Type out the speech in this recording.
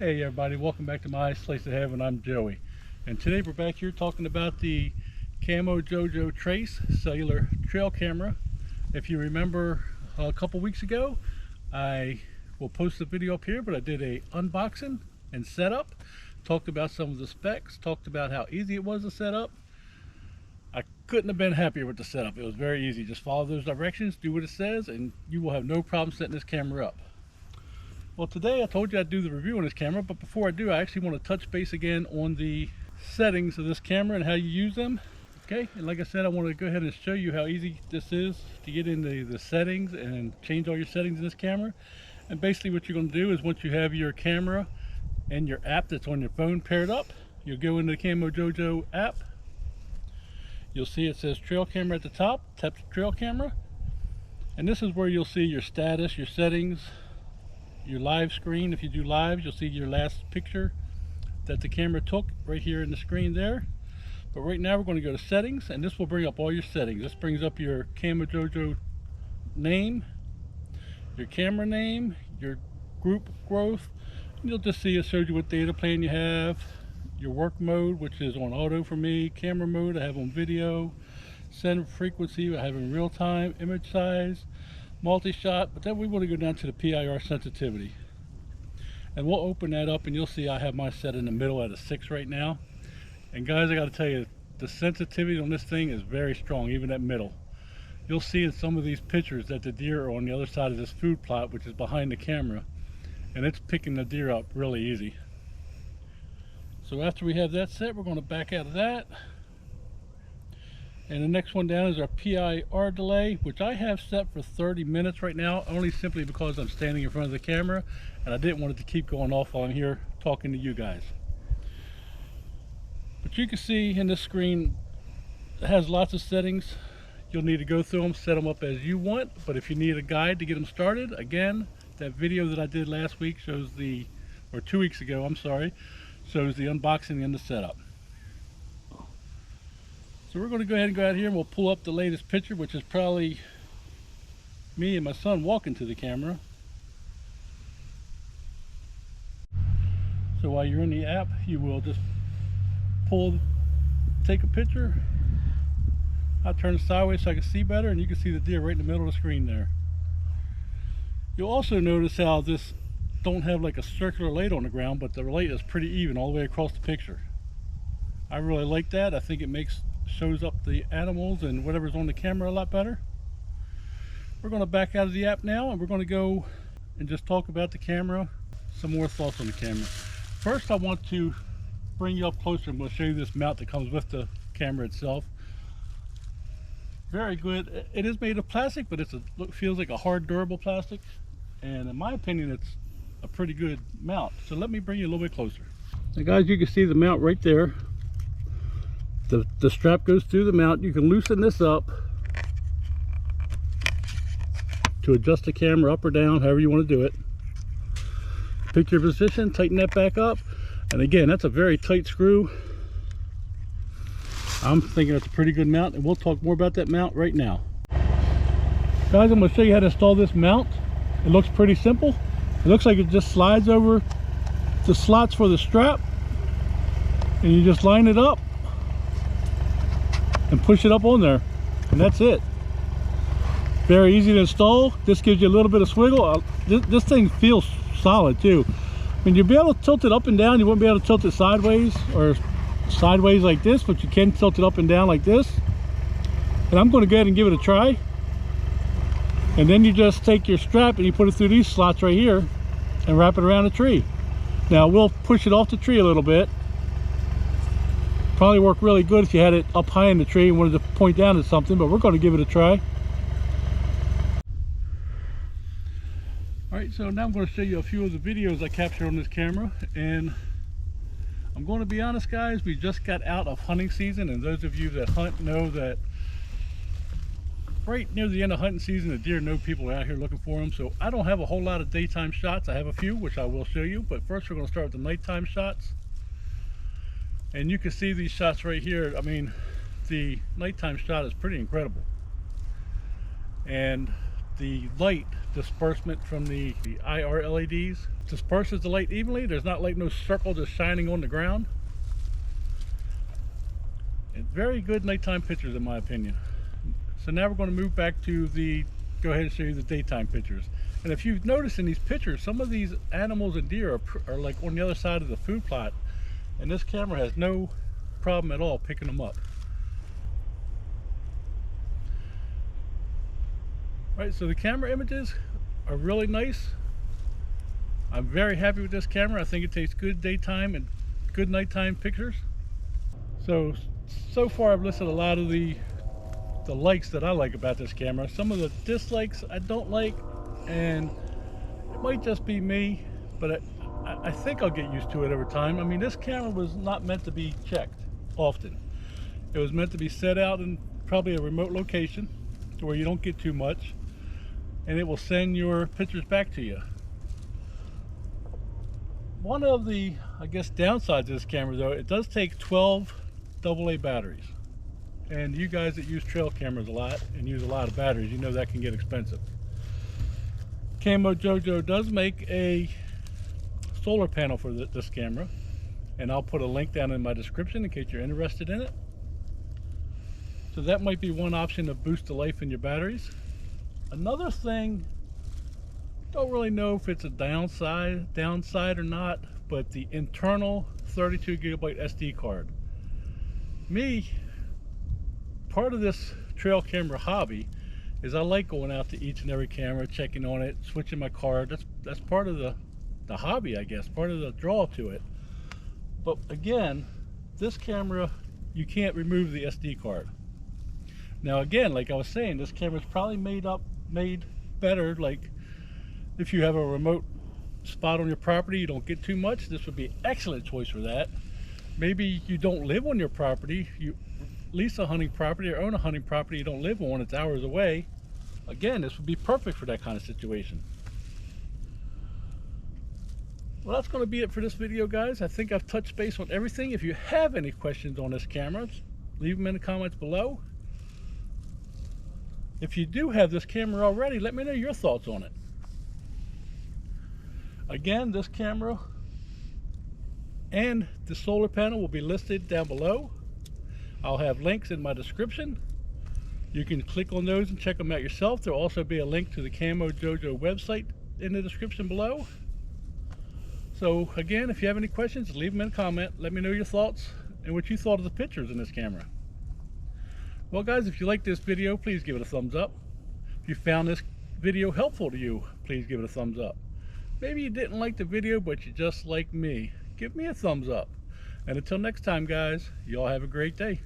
Hey everybody, welcome back to my Slice of Heaven. I'm Joey, and today we're back here talking about the Camojojo Trace cellular trail camera. If you remember a couple weeks ago, I will post the video up here, but I did a unboxing and setup, talked about some of the specs, talked about how easy it was to set up. I couldn't have been happier with the setup. It was very easy. Just follow those directions, do what it says, and you will have no problem setting this camera up. Well, today I told you I'd do the review on this camera, but before I do, I actually want to touch base again on the settings of this camera and how you use them. Okay, and like I said, I want to go ahead and show you how easy this is to get into the settings and change all your settings in this camera. And basically what you're going to do is, once you have your camera and your app that's on your phone paired up, you'll go into the Camojojo app. You'll see it says trail camera at the top. Tap the trail camera, and this is where you'll see your status, your settings, your live screen. If you do lives, you'll see your last picture that the camera took right here in the screen there. But right now we're going to go to settings, and this will bring up all your settings. This brings up your Camojojo name, your camera name, your group growth, and you'll just see it shows you what data plan you have, your work mode, which is on auto for me, camera mode I have on video, center frequency I have in real time, image size, multi-shot. But then we want to go down to the PIR sensitivity, and we'll open that up, and you'll see I have mine set in the middle at a 6 right now. And guys, I got to tell you, the sensitivity on this thing is very strong, even at middle. You'll see in some of these pictures that the deer are on the other side of this food plot, which is behind the camera, and it's picking the deer up really easy. So after we have that set, we're going to back out of that. And the next one down is our PIR delay, which I have set for 30 minutes right now, only simply because I'm standing in front of the camera and I didn't want it to keep going off while I'm here talking to you guys. But you can see in this screen, it has lots of settings. You'll need to go through them, set them up as you want. But if you need a guide to get them started, again, that video that I did last week shows or 2 weeks ago, I'm sorry, shows the unboxing and the setup. So we're going to go ahead and go out here and we'll pull up the latest picture, which is probably me and my son walking to the camera. So while you're in the app, you will just take a picture. I'll turn it sideways so I can see better, and you can see the deer right in the middle of the screen there. You'll also notice how this don't have like a circular light on the ground, but the light is pretty even all the way across the picture. I really like that. I think it shows up the animals and whatever's on the camera a lot better. We're going to back out of the app now, and we're going to go and just talk about the camera, some more thoughts on the camera. First, I want to bring you up closer and we'll show you this mount that comes with the camera itself. Very good. It is made of plastic, but it feels like a hard, durable plastic, and in my opinion it's a pretty good mount. So let me bring you a little bit closer. Now guys, you can see the mount right there. The strap goes through the mount. You can loosen this up to adjust the camera up or down, however you want to do it. Pick your position, tighten that back up, and again, that's a very tight screw. I'm thinking that's a pretty good mount, and we'll talk more about that mount right now. Guys, I'm going to show you how to install this mount. It looks pretty simple. It looks like it just slides over the slots for the strap, and you just line it up and push it up on there, and that's it. Very easy to install. This gives you a little bit of swiggle. This thing feels solid too. I mean, you'll be able to tilt it up and down. You won't be able to tilt it sideways or sideways like this, but you can tilt it up and down like this. And I'm going to go ahead and give it a try. And then you just take your strap and you put it through these slots right here and wrap it around the tree. Now we'll push it off the tree a little bit. Probably work really good if you had it up high in the tree and wanted to point down at something, but we're going to give it a try. Alright, so now I'm going to show you a few of the videos I captured on this camera, and I'm going to be honest guys, we just got out of hunting season, and those of you that hunt know that right near the end of hunting season, the deer know people are out here looking for them. So I don't have a whole lot of daytime shots. I have a few, which I will show you, but first we're going to start with the nighttime shots. And you can see these shots right here. I mean, the nighttime shot is pretty incredible. And the light disbursement from the IR LEDs disperses the light evenly. There's not like no circle just shining on the ground. And very good nighttime pictures in my opinion. So now we're going to move back to go ahead and show you the daytime pictures. And if you've noticed in these pictures, some of these animals and deer are like on the other side of the food plot, and this camera has no problem at all picking them up. Right, so the camera images are really nice. I'm very happy with this camera. I think it takes good daytime and good nighttime pictures. So far I've listed a lot of the likes that I like about this camera. Some of the dislikes I don't like, and it might just be me, but I think I'll get used to it over time. I mean, this camera was not meant to be checked often. It was meant to be set out in probably a remote location to where you don't get too much, and it will send your pictures back to you. One of the, I guess, downsides of this camera though, it does take 12 AA batteries. And you guys that use trail cameras a lot and use a lot of batteries, you know that can get expensive. Camojojo does make a solar panel for this camera, and I'll put a link down in my description in case you're interested in it. So that might be one option to boost the life in your batteries. Another thing, don't really know if it's a downside or not, but the internal 32 gigabyte SD card. Part of this trail camera hobby is I like going out to each and every camera, checking on it, switching my card. That's part of the hobby, I guess, part of the draw to it. But again, this camera, you can't remove the SD card. Now again, like I was saying, this camera is probably made better, like if you have a remote spot on your property, you don't get too much, this would be an excellent choice for that. Maybe you don't live on your property, you lease a hunting property or own a hunting property you don't live on, it's hours away. Again, this would be perfect for that kind of situation. Well, that's going to be it for this video, guys. I think I've touched base on everything. If you have any questions on this camera, leave them in the comments below. If you do have this camera already, let me know your thoughts on it. Again, this camera and the solar panel will be listed down below. I'll have links in my description. You can click on those and check them out yourself. There'll also be a link to the Camojojo website in the description below. So again, if you have any questions, leave them in a comment. Let me know your thoughts and what you thought of the pictures in this camera. Well guys, if you like this video, please give it a thumbs up. If you found this video helpful to you, please give it a thumbs up. Maybe you didn't like the video, but you just like me. Give me a thumbs up. And until next time, guys, you all have a great day.